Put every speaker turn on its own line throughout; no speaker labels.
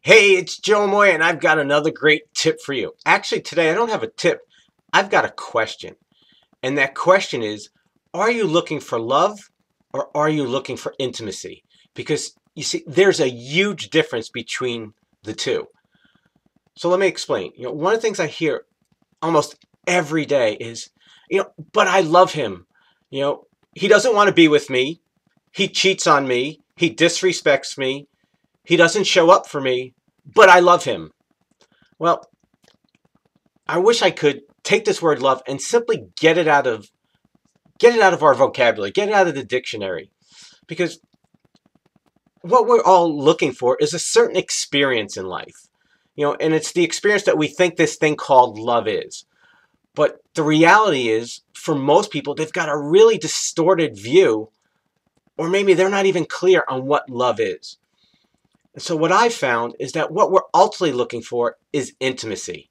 Hey, it's Joe Amoia, and I've got another great tip for you. Actually, today I don't have a tip. I've got a question. And that question is, are you looking for love or are you looking for intimacy? Because you see, there's a huge difference between the two. So let me explain. One of the things I hear almost every day is, but I love him. He doesn't want to be with me. He cheats on me. He disrespects me. He doesn't show up for me, but I love him. Well, I wish I could take this word love and simply get it out of our vocabulary, get it out of the dictionary. Because what we're all looking for is a certain experience in life. And it's the experience that we think this thing called love is. But the reality is, for most people, they've got a really distorted view, or maybe they're not even clear on what love is. And so what I've found is that what we're ultimately looking for is intimacy.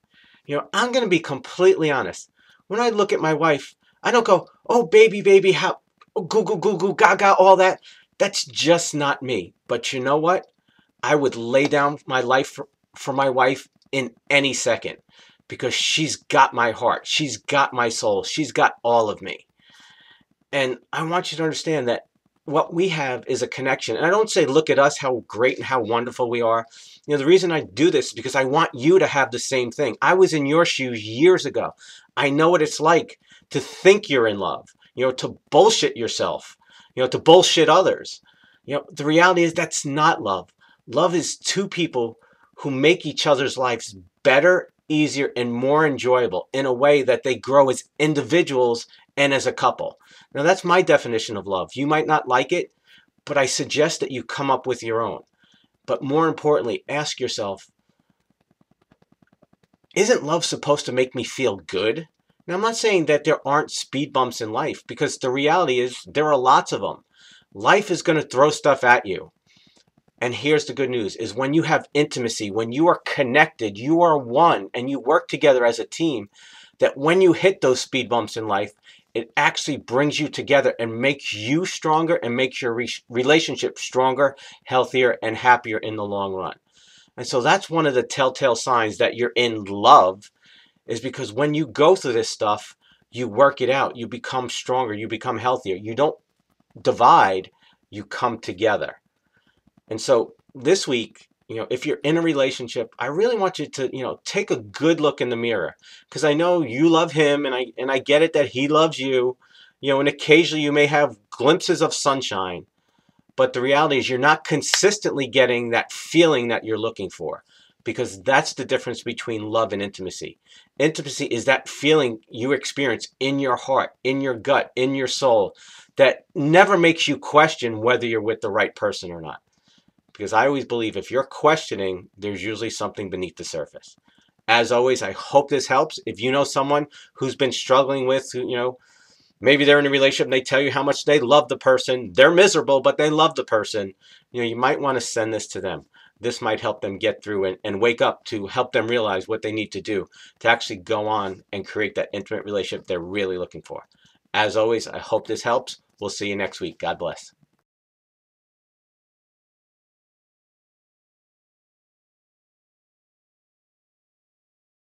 I'm going to be completely honest. When I look at my wife, I don't go, oh, baby, baby, how, oh, goo, goo, goo, goo, gaga, all that. That's just not me. But you know what? I would lay down my life for my wife in any second because she's got my heart. She's got my soul. She's got all of me. And I want you to understand that what we have is a connection. And I don't say, look at us, how great and how wonderful we are. The reason I do this is because I want you to have the same thing. I was in your shoes years ago. I know what it's like to think you're in love, to bullshit yourself, to bullshit others. The reality is that's not love. Love is two people who make each other's lives better, easier, and more enjoyable in a way that they grow as individuals and as a couple. Now, that's my definition of love. You might not like it, but I suggest that you come up with your own. But more importantly, ask yourself, isn't love supposed to make me feel good? Now, I'm not saying that there aren't speed bumps in life, because the reality is there are lots of them. Life is going to throw stuff at you. And here's the good news, is when you have intimacy, when you are connected, you are one, and you work together as a team, that when you hit those speed bumps in life, it actually brings you together and makes you stronger and makes your relationship stronger, healthier, and happier in the long run. And so that's one of the telltale signs that you're in love, is because when you go through this stuff, you work it out, you become stronger, you become healthier. You don't divide, you come together. And so this week, if you're in a relationship, I really want you to, take a good look in the mirror, because I know you love him, and I get it that he loves you, and occasionally you may have glimpses of sunshine, but the reality is you're not consistently getting that feeling that you're looking for, because that's the difference between love and intimacy. Intimacy is that feeling you experience in your heart, in your gut, in your soul, that never makes you question whether you're with the right person or not. Because I always believe if you're questioning, there's usually something beneath the surface. As always, I hope this helps. If you know someone who's been struggling with, maybe they're in a relationship and they tell you how much they love the person. They're miserable, but they love the person. You might want to send this to them. This might help them get through and wake up, to help them realize what they need to do to actually go on and create that intimate relationship they're really looking for. As always, I hope this helps. We'll see you next week. God bless.